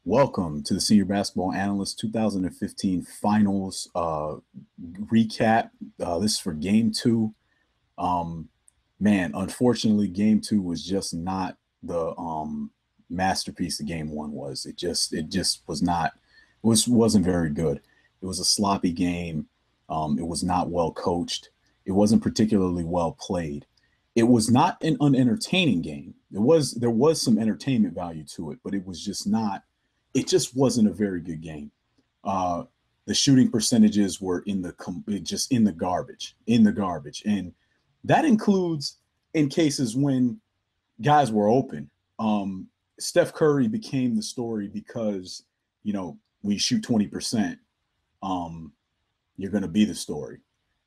Welcome to the Senior Basketball Analyst 2015 Finals recap. This is for Game 2. Unfortunately, Game 2 was just not the masterpiece that Game 1 was. It just was not. Wasn't very good. It was a sloppy game. It was not well coached. It wasn't particularly well played. It was not an unentertaining game. There was some entertainment value to it, but it was just not. It just wasn't a very good game. The shooting percentages were in the garbage, and that includes in cases when guys were open. Steph Curry became the story because when you shoot 20%, you're going to be the story.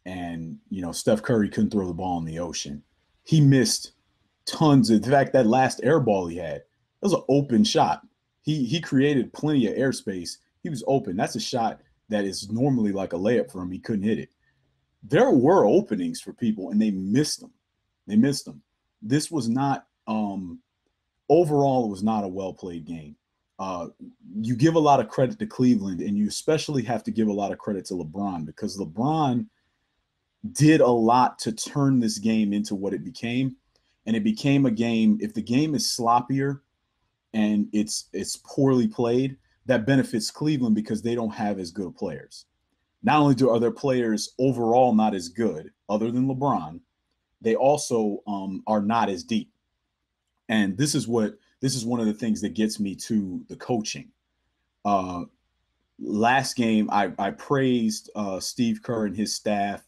And Steph Curry couldn't throw the ball in the ocean. He missed tons. In fact, that last air ball he had, that was an open shot. He created plenty of airspace. He was open. That's a shot that is normally like a layup for him. He couldn't hit it. There were openings for people, and they missed them. This was not overall, it was not a well-played game. You give a lot of credit to Cleveland, and you especially have to give a lot of credit to LeBron, because LeBron did a lot to turn this game into what it became. And it became a game, if the game is sloppier and it's poorly played, that benefits Cleveland because they don't have as good players. Not only are their players overall not as good, other than LeBron, they also are not as deep. And this is one of the things that gets me to the coaching. Last game, I praised Steve Kerr and his staff,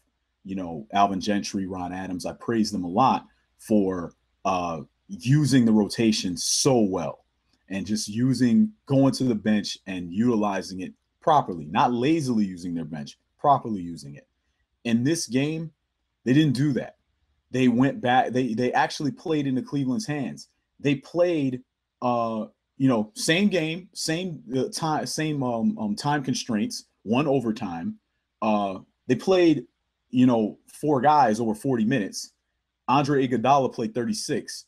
Alvin Gentry, Ron Adams. I praised them a lot for using the rotation so well. And just going to the bench and utilizing it properly, not lazily using their bench, properly using it. In this game, they didn't do that. They went back. They actually played into Cleveland's hands. They played, same game, same time constraints, one overtime. They played, 4 guys over 40 minutes. Andre Iguodala played 36.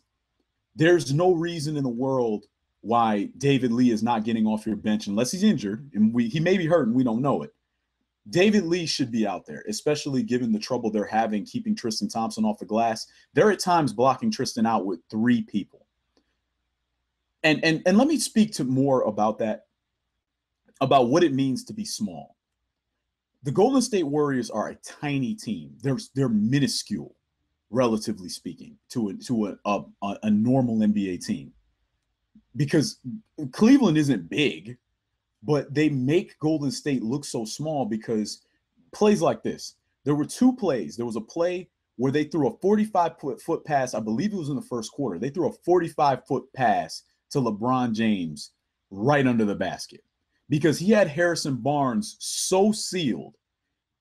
There's no reason in the world why David Lee is not getting off your bench unless he's injured, and he may be hurt and we don't know it. David Lee should be out there, especially given the trouble they're having keeping Tristan Thompson off the glass. They're at times blocking Tristan out with 3 people. And let me speak to more about that, about what it means to be small. The Golden State Warriors are a tiny team. They're minuscule, relatively speaking, to a normal NBA team. Because Cleveland isn't big, but they make Golden State look so small because plays like this. There were 2 plays. There was a play where they threw a 45-foot pass. I believe it was in the first quarter. They threw a 45-foot pass to LeBron James right under the basket because he had Harrison Barnes so sealed.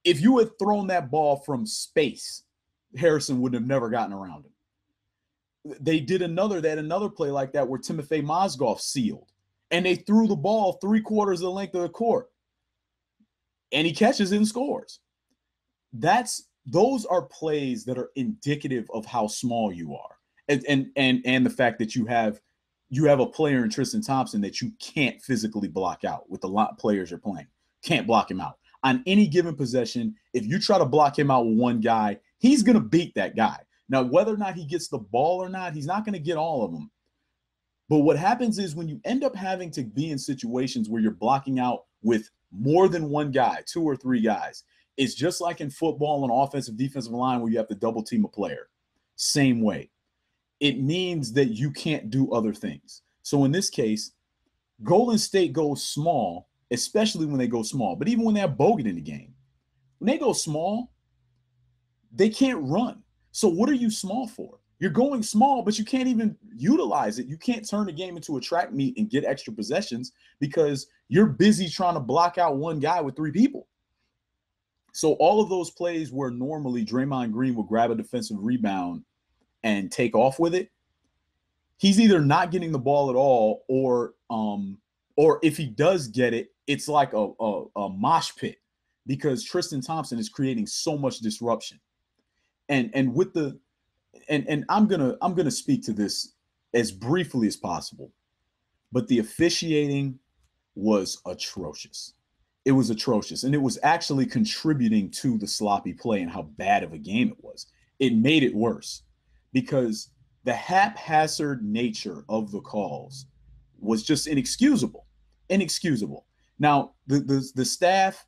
If you had thrown that ball from space, Harrison would have never gotten around him. They had another play like that where Timofey Mozgov sealed, and they threw the ball 3/4 of the length of the court, and he catches it and scores. Those are plays that are indicative of how small you are, and the fact that you have a player in Tristan Thompson that you can't physically block out with the lot of players you're playing. Can't block him out on any given possession. If you try to block him out with one guy, he's going to beat that guy. Now, whether or not he gets the ball or not, he's not going to get all of them. But what happens is when you end up having to be in situations where you're blocking out with more than one guy, 2 or 3 guys, it's just like in football on offensive, defensive line where you have to double team a player. Same way. It means that you can't do other things. So in this case, Golden State goes small, especially when they go small. But even when they have Bogut in the game, when they go small, they can't run. So what are you small for? You're going small, but you can't even utilize it. You can't turn the game into a track meet and get extra possessions because you're busy trying to block out one guy with 3 people. So all of those plays where normally Draymond Green would grab a defensive rebound and take off with it, he's either not getting the ball at all, or if he does get it, it's like a mosh pit because Tristan Thompson is creating so much disruption. And I'm gonna speak to this as briefly as possible, but the officiating was atrocious. It was atrocious. And it was actually contributing to the sloppy play and how bad of a game it was. It made it worse because the haphazard nature of the calls was just inexcusable. Inexcusable. Now, the staff,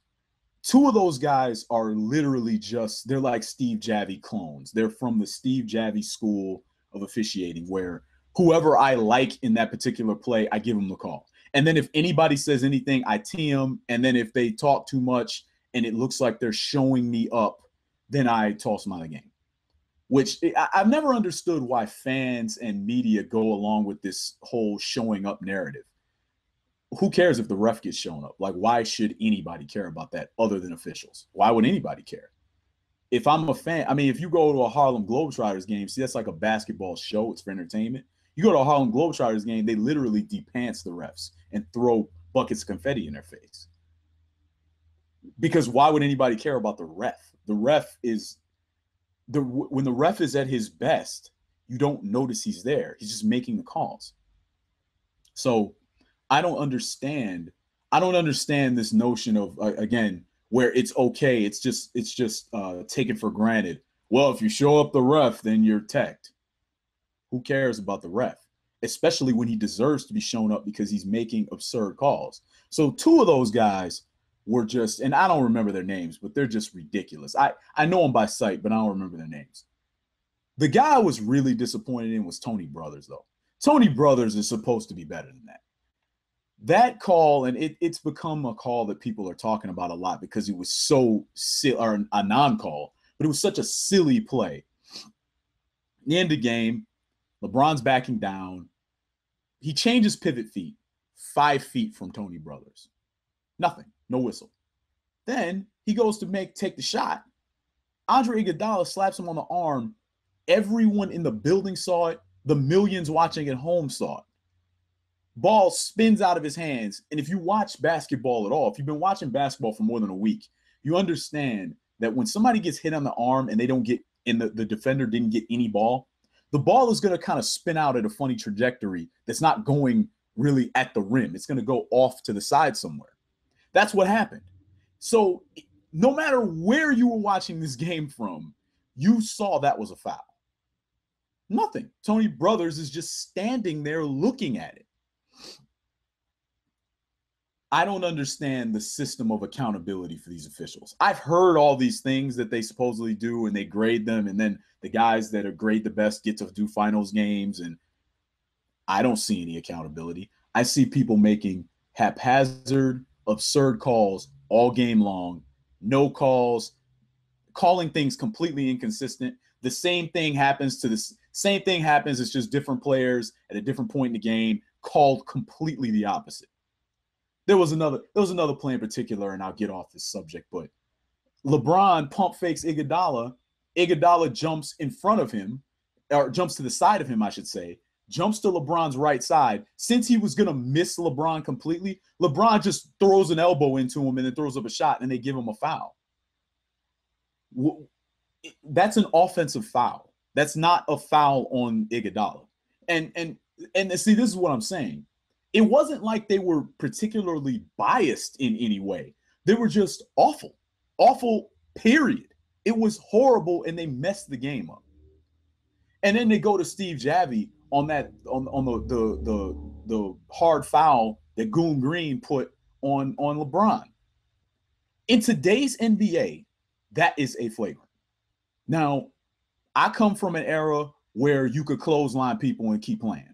two of those guys are literally just, they're like Steve Javie clones. They're from the Steve Javie school of officiating, where whoever I like in that particular play, I give them the call. And then if anybody says anything, I tee them. And then if they talk too much and it looks like they're showing me up, then I toss them out of the game. Which I've never understood why fans and media go along with this whole showing up narrative. Who cares if the ref gets shown up? Like, why should anybody care about that other than officials? Why would anybody care? If I'm a fan, I mean, if you go to a Harlem Globetrotters game, see, that's like a basketball show. It's for entertainment. You go to a Harlem Globetrotters game, they literally depants the refs and throw buckets of confetti in their face. Because why would anybody care about the ref? The ref is when the ref is at his best, you don't notice he's there. He's just making the calls. So I don't understand this notion of again, where it's okay. It's just taken for granted. Well, if you show up the ref, then you're teched. Who cares about the ref? Especially when he deserves to be shown up because he's making absurd calls. So two of those guys were just, and I don't remember their names, but they're just ridiculous. I know them by sight, but I don't remember their names. The guy I was really disappointed in was Tony Brothers, though. Tony Brothers is supposed to be better than that. That call, and it's become a call that people are talking about a lot because it was so silly, or a non-call, but it was such a silly play. The end of the game, LeBron's backing down. He changes pivot feet 5 feet from Tony Brothers. Nothing, no whistle. Then he goes to take the shot. Andre Iguodala slaps him on the arm. Everyone in the building saw it. The millions watching at home saw it. Ball spins out of his hands. And if you watch basketball at all, if you've been watching basketball for more than a week, you understand that when somebody gets hit on the arm and they don't get, and the defender didn't get any ball, the ball is going to kind of spin out at a funny trajectory that's not going really at the rim. It's going to go off to the side somewhere. That's what happened. So no matter where you were watching this game from, you saw that was a foul. Nothing. Tony Brothers is just standing there looking at it. I don't understand the system of accountability for these officials. I've heard all these things that they supposedly do and they grade them, and then the guys that are grade the best get to do finals games, and I don't see any accountability. I see people making haphazard, absurd calls all game long, no calls, calling things completely inconsistent. The same thing happens it's just different players at a different point in the game called completely the opposite. There was another play in particular, and I'll get off this subject, but LeBron pump fakes Iguodala. Iguodala jumps in front of him, or jumps to the side of him, I should say, jumps to LeBron's right side. Since he was going to miss LeBron completely, LeBron just throws an elbow into him and then throws up a shot, and they give him a foul. That's an offensive foul. That's not a foul on Iguodala. And see, this is what I'm saying. It wasn't like they were particularly biased in any way. They were just awful, period. It was horrible, and they messed the game up. And then they go to Steve Javie on the hard foul that Goon Green put on LeBron. In today's NBA, that is a flagrant. Now, I come from an era where you could clothesline people and keep playing.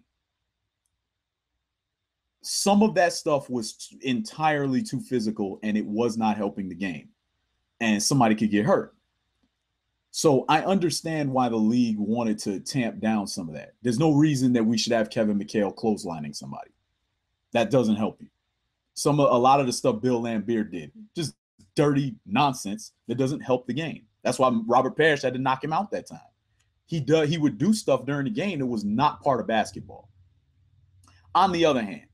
Some of that stuff was entirely too physical, and it was not helping the game. And somebody could get hurt. So I understand why the league wanted to tamp down some of that. There's no reason that we should have Kevin McHale clotheslining somebody. That doesn't help you. A lot of the stuff Bill Laimbeer did, just dirty nonsense that doesn't help the game. That's why Robert Parrish had to knock him out that time. He would do stuff during the game that was not part of basketball. On the other hand,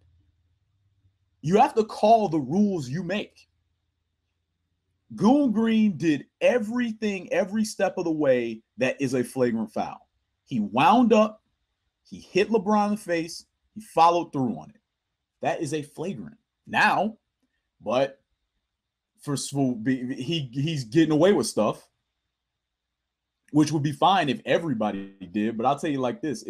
you have to call the rules you make. Goon Green did everything, every step of the way that is a flagrant foul. He wound up, he hit LeBron in the face, he followed through on it. That is a flagrant. now, but he's getting away with stuff, which would be fine if everybody did. But I'll tell you like this: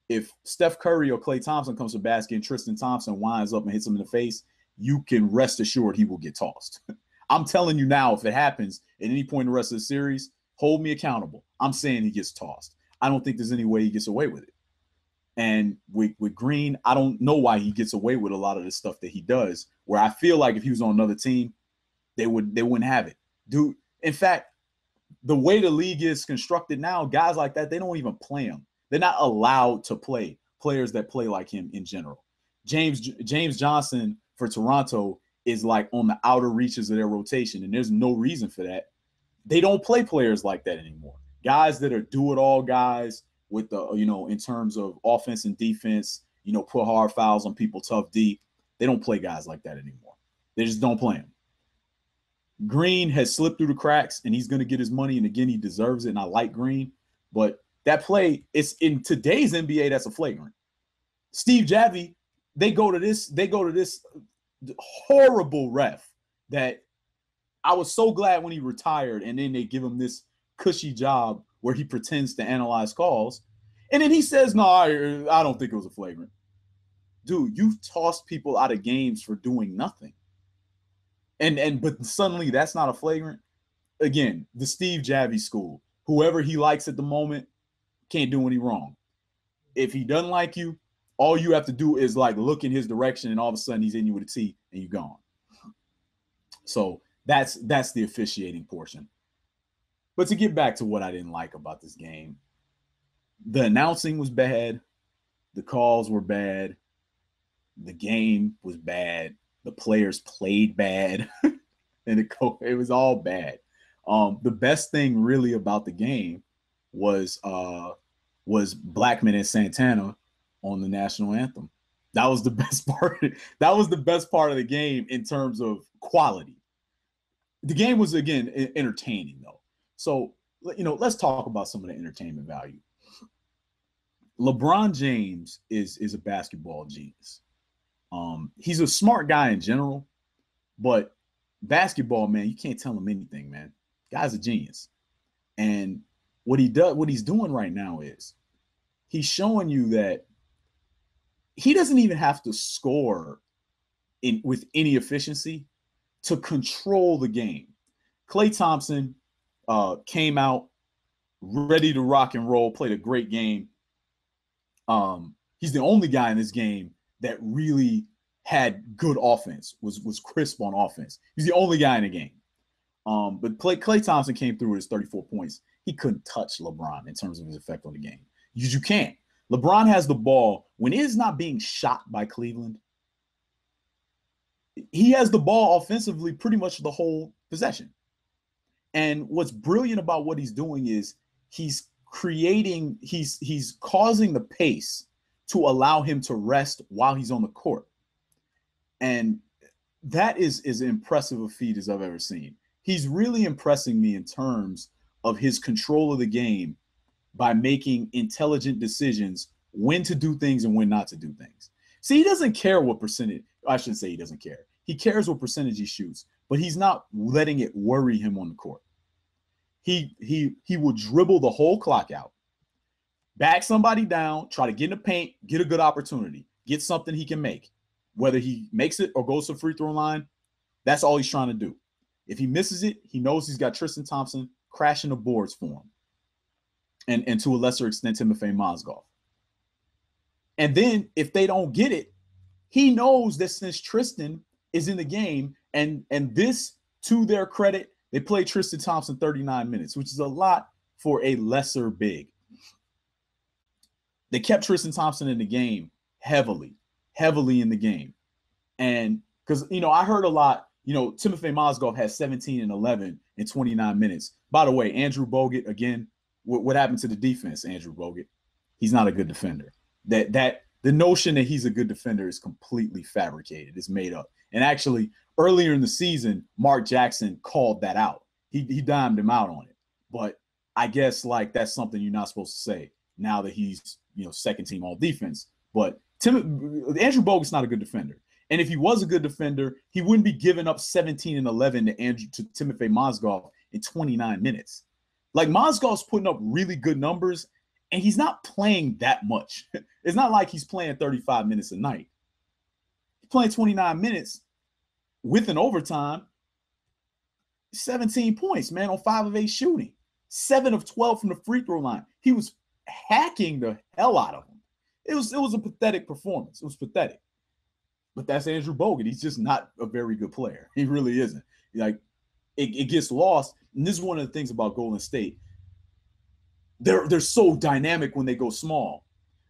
if Steph Curry or Klay Thompson comes to basket and Tristan Thompson winds up and hits him in the face, you can rest assured he will get tossed. I'm telling you now, if it happens at any point in the rest of the series, hold me accountable. I'm saying he gets tossed. I don't think there's any way he gets away with it. And with Green, I don't know why he gets away with a lot of the stuff that he does, where I feel like if he was on another team, they wouldn't have it. Dude, in fact, the way the league is constructed now, guys like that, they don't even play him. They're not allowed to play players that play like him in general. James Johnson for Toronto is like on the outer reaches of their rotation, and there's no reason for that. They don't play players like that anymore. Guys that are do-it-all guys with the, in terms of offense and defense, put hard fouls on people, tough D. They don't play guys like that anymore. They just don't play them. Green has slipped through the cracks, and he's going to get his money, and again, he deserves it, and I like Green. But that play, it's in today's NBA, that's a flagrant. Steve Javie, they go to this horrible ref that I was so glad when he retired, and then they give him this cushy job where he pretends to analyze calls. And then he says, no, I don't think it was a flagrant. Dude, you've tossed people out of games for doing nothing. But suddenly that's not a flagrant. Again, the Steve Javie school. Whoever he likes at the moment can't do any wrong. If he doesn't like you, all you have to do is like look in his direction, and all of a sudden he's in you with a T and you're gone. So that's the officiating portion. But to get back to what I didn't like about this game, the announcing was bad, the calls were bad, the game was bad, the players played bad, and it was all bad. The best thing really about the game was Blackman and Santana on the national anthem. That was the best part. That was the best part of the game in terms of quality. The game was, again, entertaining, though. So, let's talk about some of the entertainment value. LeBron James is a basketball genius. He's a smart guy in general, but basketball, man, you can't tell him anything, man. Guy's a genius. And what he's doing right now is he's showing you that he doesn't even have to score with any efficiency to control the game. Klay Thompson came out ready to rock and roll, played a great game. He's the only guy in this game that really had good offense, was crisp on offense. He's the only guy in the game. But Klay Thompson came through with his 34 points. He couldn't touch LeBron in terms of his effect on the game. You can't. LeBron has the ball. When it is not being shot by Cleveland, he has the ball offensively pretty much the whole possession. And what's brilliant about what he's doing is he's causing the pace to allow him to rest while he's on the court. And that is as impressive a feat as I've ever seen. He's really impressing me in terms of his control of the game by making intelligent decisions when to do things and when not to do things. See, he doesn't care what percentage. I shouldn't say he doesn't care. He cares what percentage he shoots, but he's not letting it worry him on the court. He will dribble the whole clock out, back somebody down, try to get in the paint, get a good opportunity, get something he can make. Whether he makes it or goes to the free throw line, that's all he's trying to do. If he misses it, he knows he's got Tristan Thompson crashing the boards for him. And to a lesser extent, Timofey Mozgov. And then if they don't get it, he knows that since Tristan is in the game, and this, to their credit, they played Tristan Thompson 39 minutes, which is a lot for a lesser big. They kept Tristan Thompson in the game heavily in the game. And because, I heard a lot, Timofey Mozgov has 17 and 11 in 29 minutes. By the way, Andrew Bogut, again, what happened to the defense, Andrew Bogut? He's not a good defender. That the notion that he's a good defender is completely fabricated. It's made up. And actually, earlier in the season, Mark Jackson called that out. He dimed him out on it. But I guess that's something you're not supposed to say now that he's second team all defense. But Andrew Bogut's not a good defender. And if he was a good defender, he wouldn't be giving up 17 and 11 to Timofey Mozgov in 29 minutes. Like, Mozgov's putting up really good numbers, and he's not playing that much. It's not like he's playing 35 minutes a night. He's playing 29 minutes with an overtime, 17 points, man, on 5 of 8 shooting, 7 of 12 from the free throw line. He was hacking the hell out of him. It was a pathetic performance. It was pathetic. But that's Andrew Bogut. He's just not a very good player. He really isn't. Like, it gets lost. And this is one of the things about Golden State. They're so dynamic when they go small.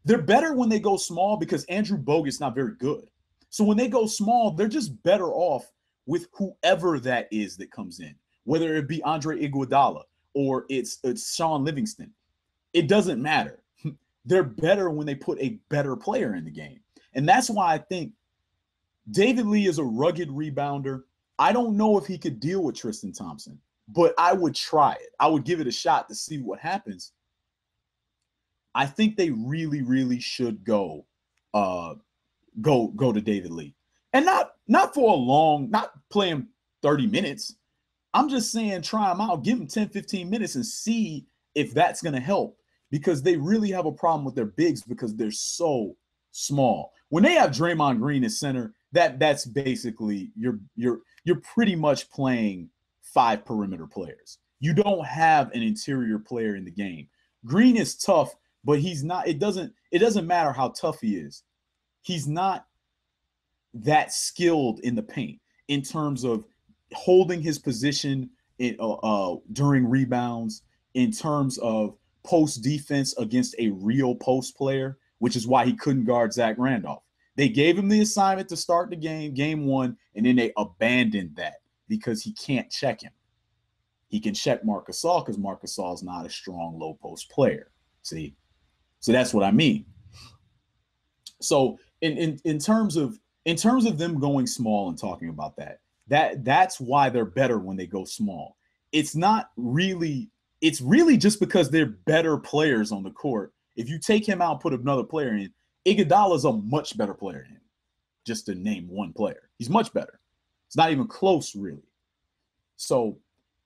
They're better when they go small because Andrew Bogut's not very good. So when they go small, they're just better off with whoever that is that comes in, whether it be Andre Iguodala or it's Sean Livingston. It doesn't matter. They're better when they put a better player in the game. And that's why I think David Lee is a rugged rebounder. I don't know if he could deal with Tristan Thompson, but I would try it. I would give it a shot to see what happens. I think they really, really should go to David Lee. And not for a long, not playing 30 minutes. I'm just saying try him out, give him 10, 15 minutes and see if that's going to help, because they really have a problem with their bigs because they're so small. When they have Draymond Green at center, that's basically you're pretty much playing 5 perimeter players. You don't have an interior player in the game. Green is tough, but he's not. It doesn't matter how tough he is. He's not that skilled in the paint in terms of holding his position during rebounds, in terms of post defense against a real post player, which is why he couldn't guard Zach Randolph. They gave him the assignment to start the game 1, and then they abandoned that because he can't check him. He can check Marc Gasol because Marc Gasol is not a strong low post player. See? So that's what I mean. So in terms of them going small and talking about that's why they're better when they go small. It's really just because they're better players on the court. If you take him out and put another player in, Iguodala is a much better player than him. Just to name one player, he's much better. It's not even close, really. So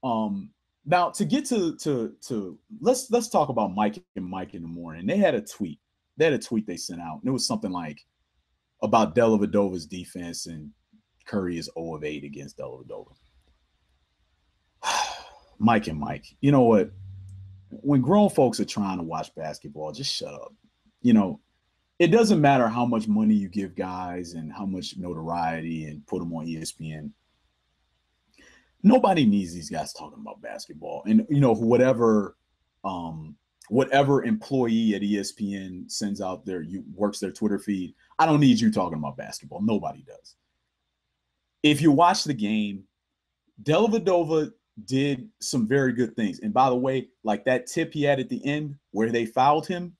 now to get to let's talk about Mike and Mike in the morning. They had a tweet. They sent out, and it was something like about Dellavedova's defense, and Curry is 0 of 8 against Dellavedova. Mike and Mike, you know what? When grown folks are trying to watch basketball, just shut up. You know, it doesn't matter how much money you give guys and how much notoriety and put them on ESPN. Nobody needs these guys talking about basketball. And, you know, whatever employee at ESPN sends out works their Twitter feed, I don't need you talking about basketball. Nobody does. If you watch the game, Dellavedova did some very good things. And by the way, like that tip he had at the end where they fouled him,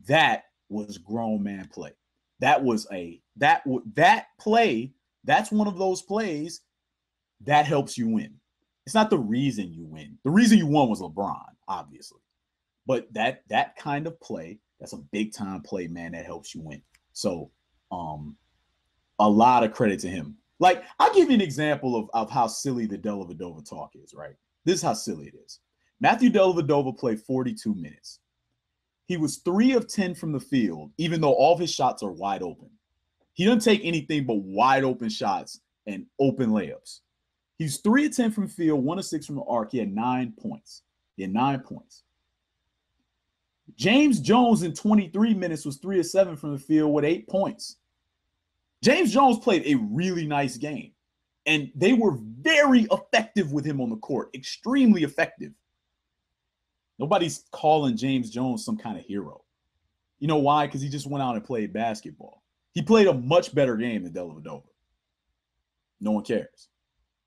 that was grown man play. That play, that's one of those plays that helps you win. It's not the reason you win. The reason you won was LeBron, obviously. But that kind of play, that's a big time play, man, that helps you win. So a lot of credit to him. Like, I'll give you an example of how silly the Dellavedova talk is, right? This is how silly it is. Matthew Dellavedova played 42 minutes. He was 3 of 10 from the field, even though all of his shots are wide open. He doesn't take anything but wide open shots and open layups. He's 3 of 10 from the field, 1 of 6 from the arc. He had 9 points. James Jones in 23 minutes was 3 of 7 from the field with 8 points. James Jones played a really nice game, and they were very effective with him on the court, extremely effective. Nobody's calling James Jones some kind of hero. You know why? Because he just went out and played basketball. He played a much better game than Dellavedova. No one cares.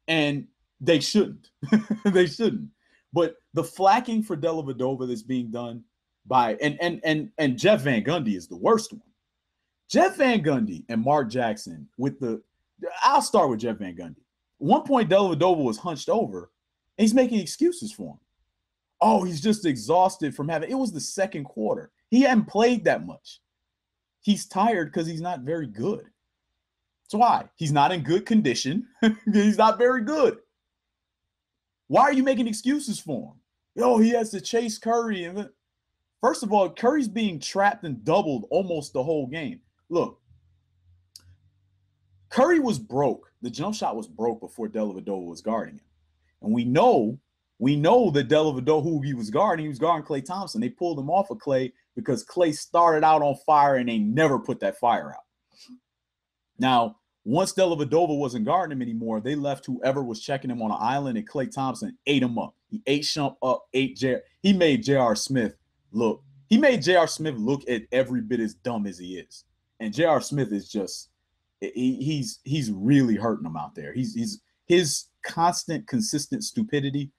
And they shouldn't. They shouldn't. But the flacking for Dellavedova that's being done by and Jeff Van Gundy is the worst one. Jeff Van Gundy and Mark Jackson I'll start with Jeff Van Gundy. At one point, Dellavedova was hunched over, and he's making excuses for him. Oh, he's just exhausted from it was the second quarter. He hadn't played that much. He's tired because he's not very good. That's why. He's not in good condition. He's not very good. Why are you making excuses for him? Yo, he has to chase Curry. And first of all, Curry's being trapped and doubled almost the whole game. Look, Curry was broke. The jump shot was broke before Dellavedova was guarding him. And we know that Dellavedova, who he was guarding Klay Thompson. They pulled him off of Klay because Klay started out on fire and they never put that fire out. Now, once Dellavedova wasn't guarding him anymore, they left whoever was checking him on an island, and Klay Thompson ate him up. He ate Shump up, he made J.R. Smith look. He made J.R. Smith look at every bit as dumb as he is. And J.R. Smith is just he's really hurting him out there. His constant, consistent stupidity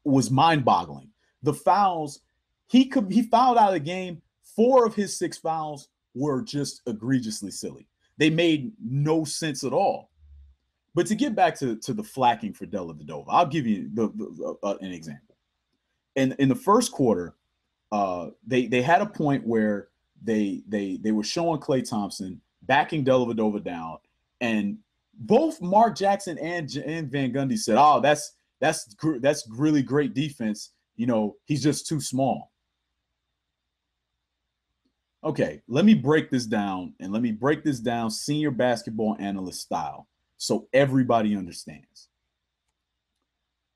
was mind-boggling. The fouls, he fouled out of the game. 4 of his 6 fouls were just egregiously silly. They made no sense at all. But to get back to the flacking for Dellavedova, I'll give you an example. In the first quarter, they had a point where they were showing Klay Thompson backing Dellavedova down, and both Mark Jackson and Van Gundy said, "Oh, that's really great defense. You know, he's just too small." Okay, let me break this down, and let me break this down Senior Basketball Analyst style so everybody understands.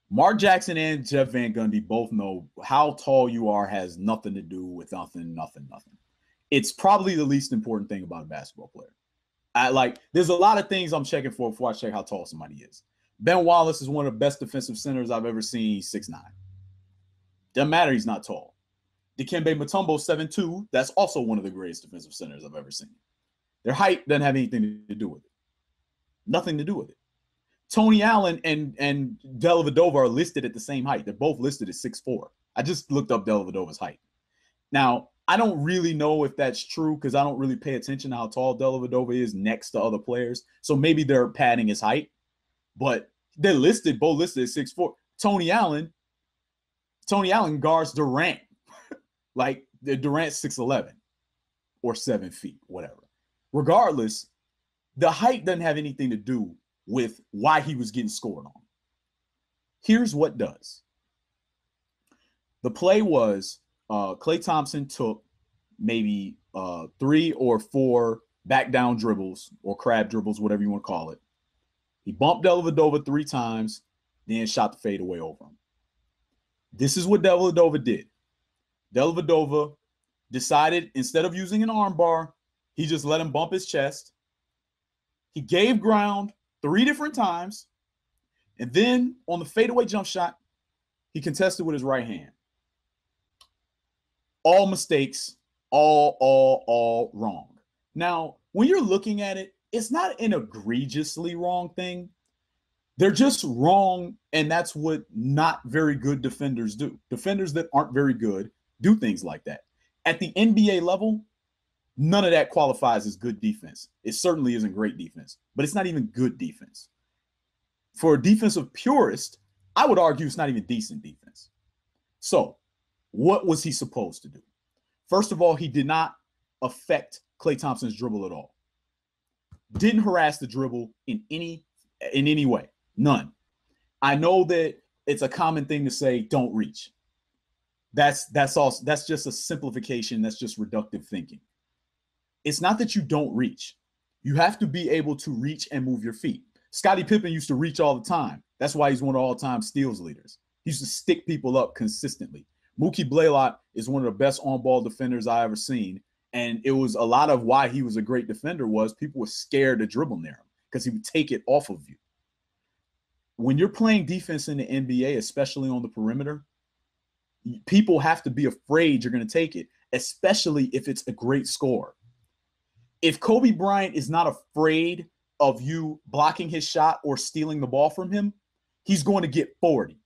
Mark Jackson and Jeff Van Gundy both know how tall you are has nothing to do with nothing. It's probably the least important thing about a basketball player. There's a lot of things I'm checking for before I check how tall somebody is. Ben Wallace is one of the best defensive centers I've ever seen. He's 6'9". Doesn't matter, he's not tall. Dikembe Mutombo, 7'2". That's also one of the greatest defensive centers I've ever seen. Their height doesn't have anything to do with it. Nothing to do with it. Tony Allen and Dellavedova are listed at the same height. They're both listed at 6'4". I just looked up Dellavedova's height. Now, I don't really know if that's true because I don't really pay attention to how tall Dellavedova is next to other players. So maybe they're padding his height, but they're both listed at 6'4". Tony Allen guards Durant. Like Durant's 6'11" or 7 feet, whatever. Regardless, the height doesn't have anything to do with why he was getting scored on. Here's what does. The play was Klay Thompson took maybe 3 or 4 back down dribbles or crab dribbles, whatever you want to call it. He bumped Dellavedova 3 times, then shot the fadeaway over him. This is what Dellavedova did. Dellavedova decided instead of using an arm bar, he just let him bump his chest. He gave ground 3 different times. And then on the fadeaway jump shot, he contested with his right hand. All mistakes, all wrong. Now, when you're looking at it, it's not an egregiously wrong thing. They're just wrong, and that's what not very good defenders do. Defenders that aren't very good do things like that. At the NBA level, none of that qualifies as good defense. It certainly isn't great defense, but it's not even good defense. For a defensive purist, I would argue it's not even decent defense. So, what was he supposed to do? First of all, he did not affect Klay Thompson's dribble at all. Didn't harass the dribble in any way. None. I know that it's a common thing to say, don't reach. That's just a simplification. That's just reductive thinking. It's not that you don't reach. You have to be able to reach and move your feet. Scottie Pippen used to reach all the time. That's why he's one of all-time steals leaders. He used to stick people up consistently. Mookie Blaylock is one of the best on-ball defenders I ever seen. And it was a lot of why he was a great defender was people were scared to dribble near him because he would take it off of you. When you're playing defense in the NBA, especially on the perimeter, people have to be afraid you're going to take it, especially if it's a great score. If Kobe Bryant is not afraid of you blocking his shot or stealing the ball from him, he's going to get 40.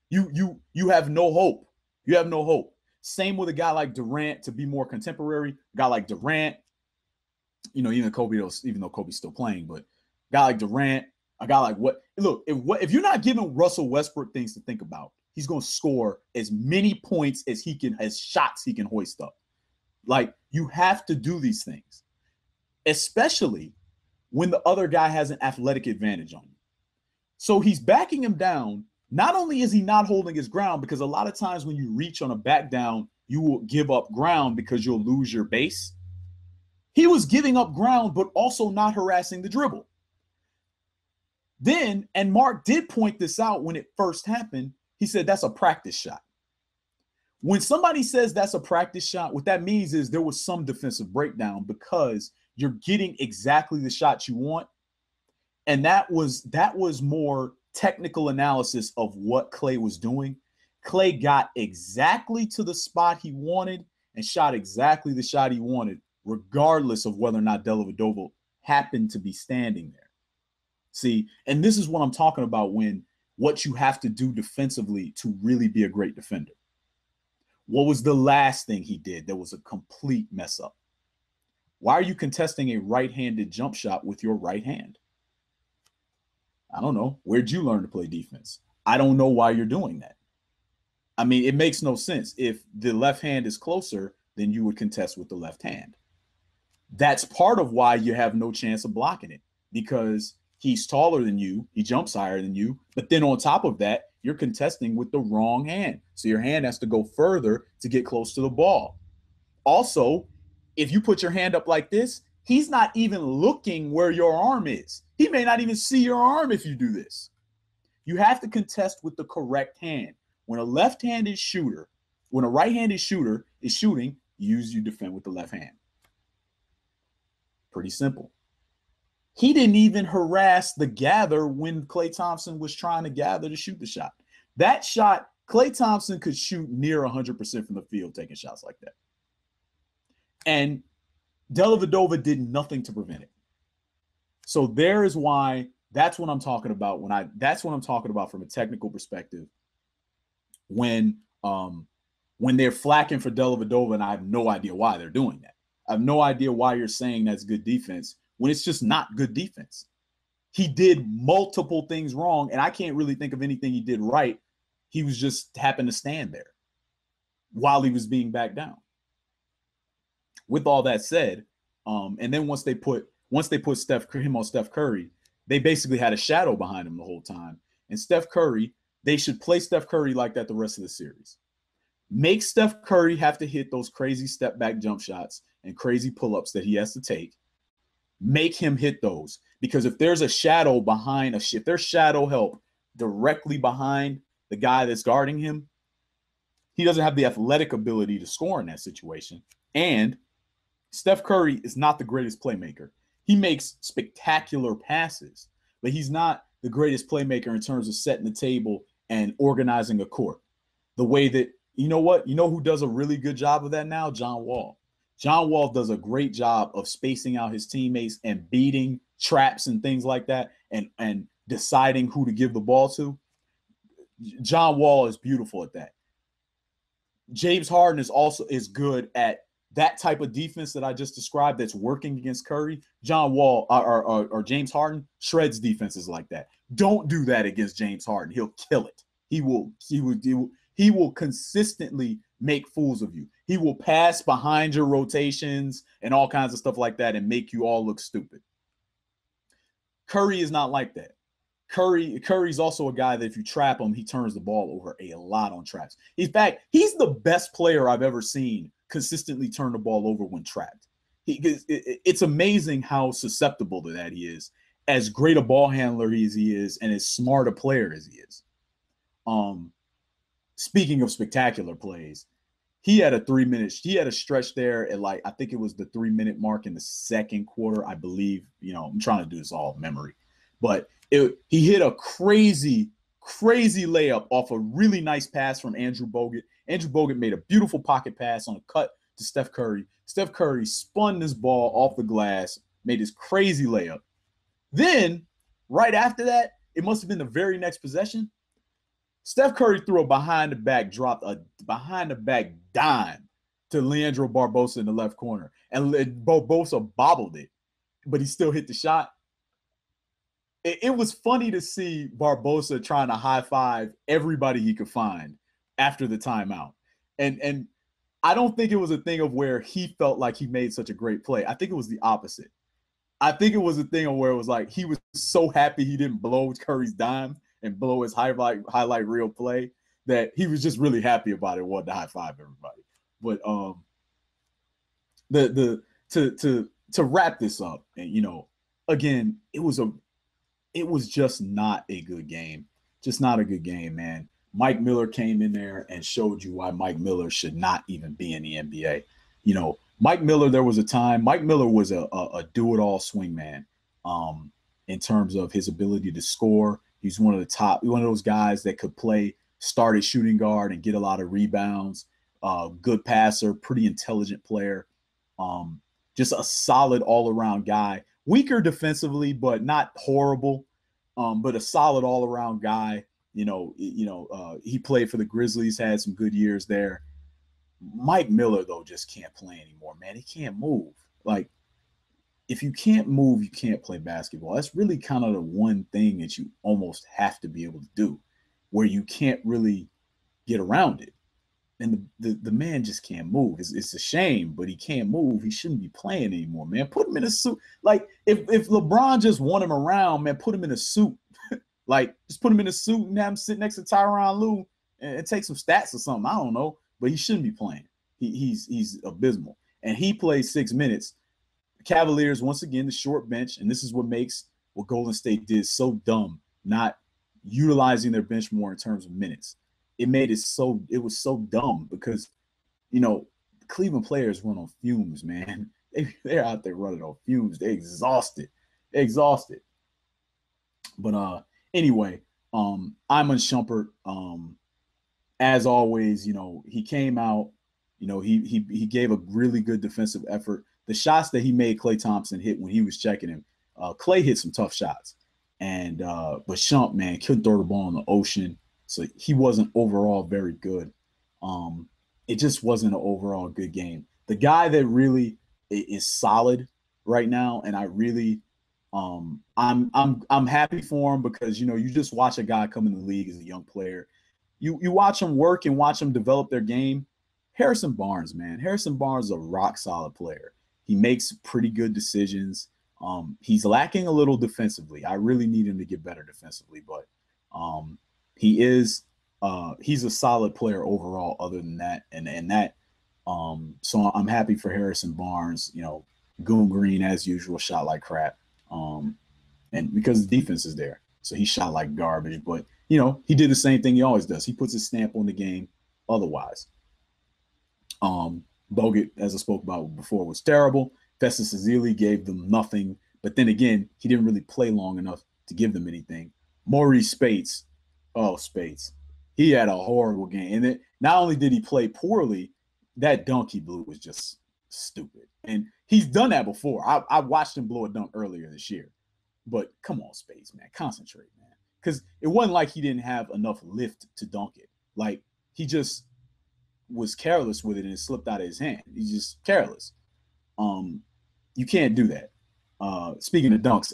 You have no hope. You have no hope. Same with a guy like Durant, to be more contemporary. A guy like Durant, even though Kobe's still playing, but a guy like Durant, a guy like if you're not giving Russell Westbrook things to think about, he's going to score as many points as shots he can hoist up. Like, you have to do these things, especially when the other guy has an athletic advantage on you. So he's backing him down. Not only is he not holding his ground, because a lot of times when you reach on a back down, you will give up ground because you'll lose your base. He was giving up ground, but also not harassing the dribble. Then, and Mark did point this out when it first happened, he said that's a practice shot. When somebody says that's a practice shot, what that means is there was some defensive breakdown because you're getting exactly the shot you want. And that was more technical analysis of what Klay was doing. Klay got exactly to the spot he wanted and shot exactly the shot he wanted, regardless of whether or not Dellavedova happened to be standing there. See, and this is what I'm talking about when what you have to do defensively to really be a great defender. What was the last thing he did that was a complete mess up? Why are you contesting a right-handed jump shot with your right hand? I don't know. Where'd you learn to play defense? I don't know why you're doing that. I mean, it makes no sense. If the left hand is closer, then you would contest with the left hand. That's part of why you have no chance of blocking it, because he's taller than you, he jumps higher than you, but then on top of that, you're contesting with the wrong hand. So your hand has to go further to get close to the ball. Also, if you put your hand up like this, he's not even looking where your arm is. He may not even see your arm if you do this. You have to contest with the correct hand. When a left-handed shooter, when a right-handed shooter is shooting, you defend with the left hand. Pretty simple. He didn't even harass the gather when Klay Thompson was trying to gather to shoot the shot. That shot, Klay Thompson could shoot near 100% from the field taking shots like that. And Dellavedova did nothing to prevent it. So there is why that's what I'm talking about that's what I'm talking about from a technical perspective. When they're flacking for Dellavedova, and I have no idea why they're doing that. I have no idea why you're saying that's good defense when it's just not good defense. He did multiple things wrong, and I can't really think of anything he did right. He was just happened to stand there while he was being backed down. With all that said, and then once they put him on Steph Curry, they basically had a shadow behind him the whole time. And Steph Curry, they should play Steph Curry like that the rest of the series. Make Steph Curry have to hit those crazy step back jump shots and crazy pull-ups that he has to take. Make him hit those, because if there's a shadow behind if there's shadow help directly behind the guy that's guarding him, he doesn't have the athletic ability to score in that situation. And Steph Curry is not the greatest playmaker. He makes spectacular passes, but he's not the greatest playmaker in terms of setting the table and organizing a court. The way that, you know what? You know who does a really good job of that now? John Wall. John Wall does a great job of spacing out his teammates and beating traps and things like that, and deciding who to give the ball to. John Wall is beautiful at that. James Harden is good at that type of defense that I just described that's working against Curry. John Wall or James Harden shreds defenses like that. Don't do that against James Harden. He'll kill it. He will consistently make fools of you. He will pass behind your rotations and all kinds of stuff like that and make you all look stupid. Curry is not like that. Curry's also a guy that if you trap him, he turns the ball over a lot on traps. In fact, he's the best player I've ever seen consistently turn the ball over when trapped. It's amazing how susceptible to that he is, as great a ball handler as he is, and as smart a player as he is. Speaking of spectacular plays, he had a stretch there at I think it was the 3-minute mark in the second quarter, I believe. I'm trying to do this all memory, but he hit a crazy layup off a really nice pass from Andrew Bogut. Andrew Bogut made a beautiful pocket pass on a cut to Steph Curry. Steph Curry spun this ball off the glass, made this crazy layup. Then, right after that, it must have been the very next possession, Steph Curry threw a behind-the-back dime to Leandro Barbosa in the left corner. And Barbosa bobbled it, but he still hit the shot. It was funny to see Barbosa trying to high-five everybody he could find after the timeout. And I don't think it was a thing of where he felt like he made such a great play. I think it was the opposite. I think it was a thing where it was like he was so happy he didn't blow Curry's dime and blow his highlight reel play that he was just really happy about it. Wanted to high five everybody. But to wrap this up, and again, it was just not a good game. Just not a good game, man. Mike Miller came in there and showed you why Mike Miller should not even be in the NBA. Mike Miller, there was a time, Mike Miller was a do-it-all swingman in terms of his ability to score. He's one of those guys that could play started shooting guard and get a lot of rebounds. Good passer, pretty intelligent player. Just a solid all-around guy. Weaker defensively, but not horrible. But a solid all-around guy. He played for the Grizzlies, had some good years there. Mike Miller, though, just can't play anymore, man. He can't move. Like, if you can't move, you can't play basketball. That's really kind of the one thing that you almost have to be able to do, where you can't really get around it. And the man just can't move. It's a shame, but he can't move. He shouldn't be playing anymore, man. Put him in a suit. Like, if LeBron just want him around, man, put him in a suit. Like, just put him in a suit and have him sit next to Tyronn Lue and take some stats or something. I don't know. But he shouldn't be playing. He's abysmal. And he plays 6 minutes. The Cavaliers, once again, the short bench, and this is what makes what Golden State did so dumb, not utilizing their bench more in terms of minutes. It was so dumb because, the Cleveland players run on fumes, man. They're out there running on fumes. They're exhausted. But anyway, Iman Shumpert, as always, he came out, he gave a really good defensive effort. The shots that he made Klay Thompson hit when he was checking him, Klay hit some tough shots. And but Shump, man, couldn't throw the ball in the ocean. So he wasn't overall very good. It just wasn't an overall good game. The guy that really is solid right now, and I really I'm happy for him because you just watch a guy come in the league as a young player. You watch them work and watch them develop their game. Harrison Barnes, man. Harrison Barnes is a rock solid player. He makes pretty good decisions. He's lacking a little defensively. I really need him to get better defensively, but he's a solid player overall other than that. And that so I'm happy for Harrison Barnes. Goon Green, as usual, shot like crap. And because the defense is there. So he shot like garbage, but he did the same thing he always does. He puts his stamp on the game otherwise. Bogut, as I spoke about before, was terrible. Festus Ezeli gave them nothing. But then again, he didn't really play long enough to give them anything. Maurice Spates. Oh, Spates. He had a horrible game. And then not only did he play poorly, that dunk he blew was just stupid. And he's done that before. I watched him blow a dunk earlier this year. But come on, Spates, man. Concentrate, man. Because it wasn't like he didn't have enough lift to dunk it. Like, he just was careless with it and it slipped out of his hand. He's just careless. You can't do that. Speaking of dunks,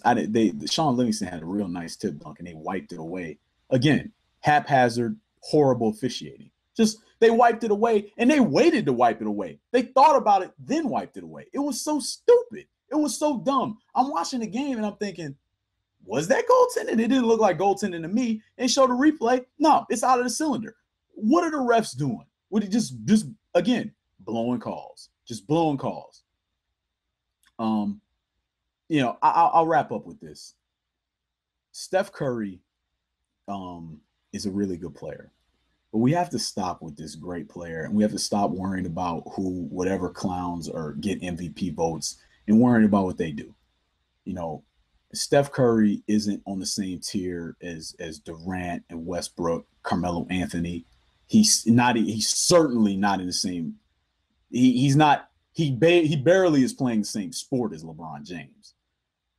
Sean Livingston had a real nice tip dunk and they wiped it away. Again, haphazard, horrible officiating. Just they wiped it away and they waited to wipe it away. They thought about it, then wiped it away. It was so stupid. It was so dumb. I'm watching the game and I'm thinking, was that goaltending? It didn't look like goaltending to me. And show the replay. No, it's out of the cylinder. What are the refs doing? Would it just again, blowing calls. Just blowing calls. I'll wrap up with this. Steph Curry is a really good player. But we have to stop with this great player, and we have to stop worrying about whatever clowns are get MVP votes and worrying about what they do. Steph Curry isn't on the same tier as Durant and Westbrook, Carmelo Anthony. He's certainly not in the same. He's not. He barely is playing the same sport as LeBron James.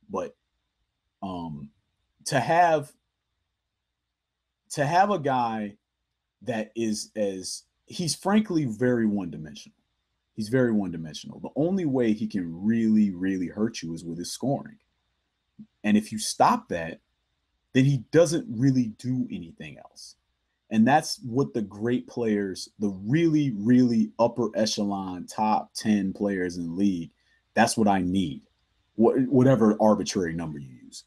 But to have a guy that he's frankly very one-dimensional. He's very one-dimensional. The only way he can really, really hurt you is with his scoring. And if you stop that, then he doesn't really do anything else. And that's what the great players, the really, really upper echelon, top 10 players in the league, that's what I need. whatever arbitrary number you use.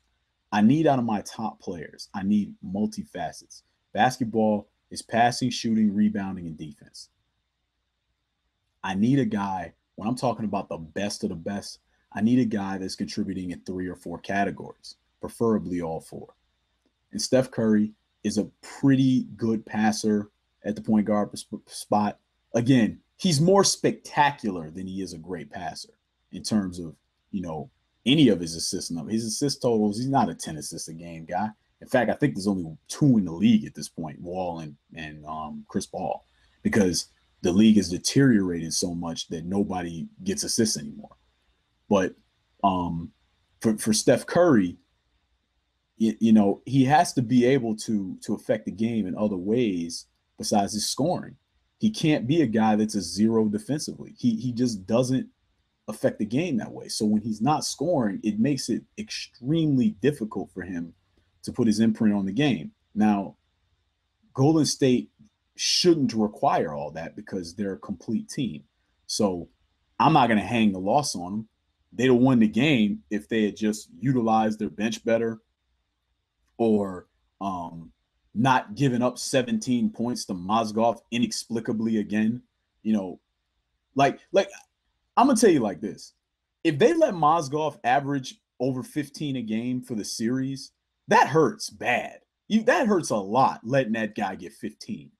I need out of my top players, I need multifacets. Basketball is passing, shooting, rebounding, and defense. I need a guy, when I'm talking about the best of the best, I need a guy that's contributing in 3 or 4 categories, preferably all 4. And Steph Curry is a pretty good passer at the point guard spot. Again, he's more spectacular than he is a great passer in terms of, any of his assist numbers. His assist totals, he's not a 10 assists a game guy. In fact, I think there's only 2 in the league at this point, Wall and Chris Paul, because the league has deteriorated so much that nobody gets assists anymore. But for Steph Curry, he has to be able to affect the game in other ways besides his scoring. He can't be a guy that's a 0 defensively. He just doesn't affect the game that way. So when he's not scoring, it makes it extremely difficult for him to put his imprint on the game. Now, Golden State shouldn't require all that because they're a complete team. So I'm not going to hang the loss on them. They'd have won the game if they had just utilized their bench better, or not giving up 17 points to Mozgov inexplicably again. Like I'm going to tell you like this. If they let Mozgov average over 15 a game for the series, that hurts bad. That hurts a lot, letting that guy get 15.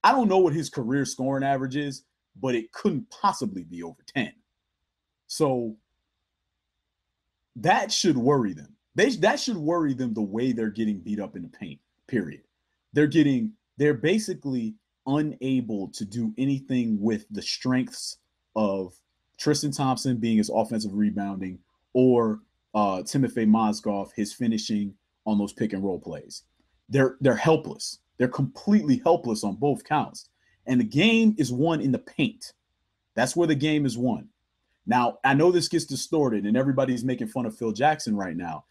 I don't know what his career scoring average is, but it couldn't possibly be over 10. So that should worry them. That should worry them the way they're getting beat up in the paint, period. They're basically unable to do anything with the strengths of Tristan Thompson being his offensive rebounding, or Timofey Mozgov, his finishing on those pick and roll plays. They're helpless. They're completely helpless on both counts. And the game is won in the paint. That's where the game is won. Now, I know this gets distorted and everybody's making fun of Phil Jackson right now.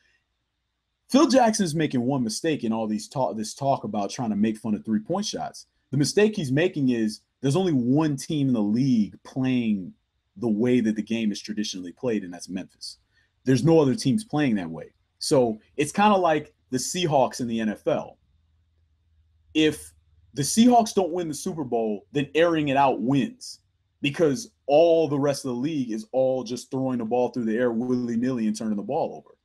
Phil Jackson's making one mistake in all this talk about trying to make fun of 3-point shots. The mistake he's making is there's only one team in the league playing the way that the game is traditionally played, and that's Memphis. There's no other teams playing that way. So it's kind of like the Seahawks in the NFL. If the Seahawks don't win the Super Bowl, then airing it out wins, because all the rest of the league is all just throwing the ball through the air willy-nilly and turning the ball over.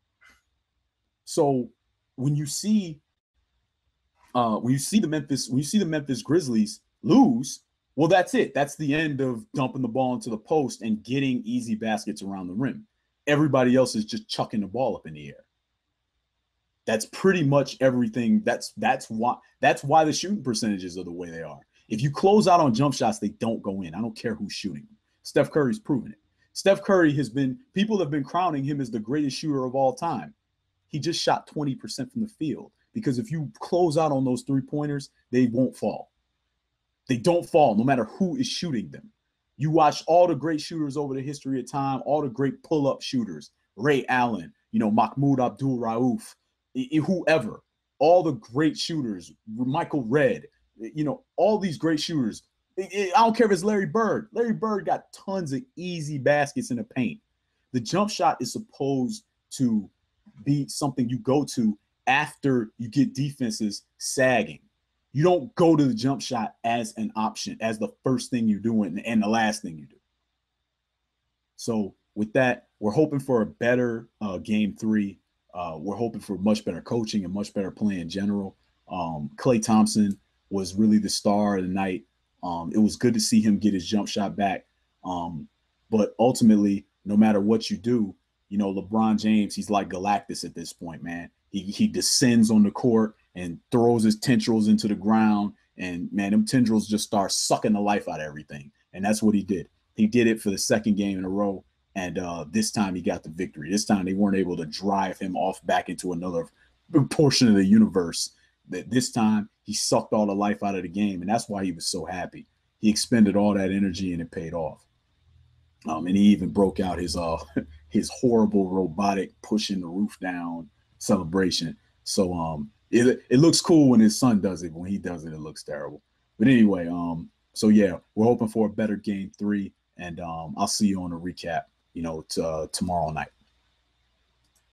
So when you see the Memphis Grizzlies lose, well, that's it. That's the end of dumping the ball into the post and getting easy baskets around the rim. Everybody else is just chucking the ball up in the air. That's pretty much everything. That's why the shooting percentages are the way they are. If you close out on jump shots, they don't go in. I don't care who's shooting them. Steph Curry's proven it. Steph Curry people have been crowning him as the greatest shooter of all time. He just shot 20% from the field, because if you close out on those 3-pointers, they won't fall. They don't fall no matter who is shooting them. You watch all the great shooters over the history of time, all the great pull-up shooters, Ray Allen, Mahmoud Abdul-Rauf, whoever, all the great shooters, Michael Redd, all these great shooters. I don't care if it's Larry Bird. Larry Bird got tons of easy baskets in the paint. The jump shot is supposed to be something you go to after you get defenses sagging. You don't go to the jump shot as an option, as the first thing you do and the last thing you do. So with that, we're hoping for a better game 3. We're hoping for much better coaching and much better play in general. Klay Thompson was really the star of the night. It was good to see him get his jump shot back. But ultimately, no matter what you do, LeBron James, he's like Galactus at this point, man. He descends on the court and throws his tendrils into the ground. And, man, them tendrils just start sucking the life out of everything. And that's what he did. He did it for the second game in a row. And this time he got the victory. This time they weren't able to drive him off back into another portion of the universe. This time he sucked all the life out of the game. And that's why he was so happy. He expended all that energy and it paid off. And he even broke out his horrible robotic pushing the roof down celebration. So it looks cool when his son does it. But when he does it, it looks terrible. But anyway, so yeah, we're hoping for a better game 3. And I'll see you on a recap, tomorrow night.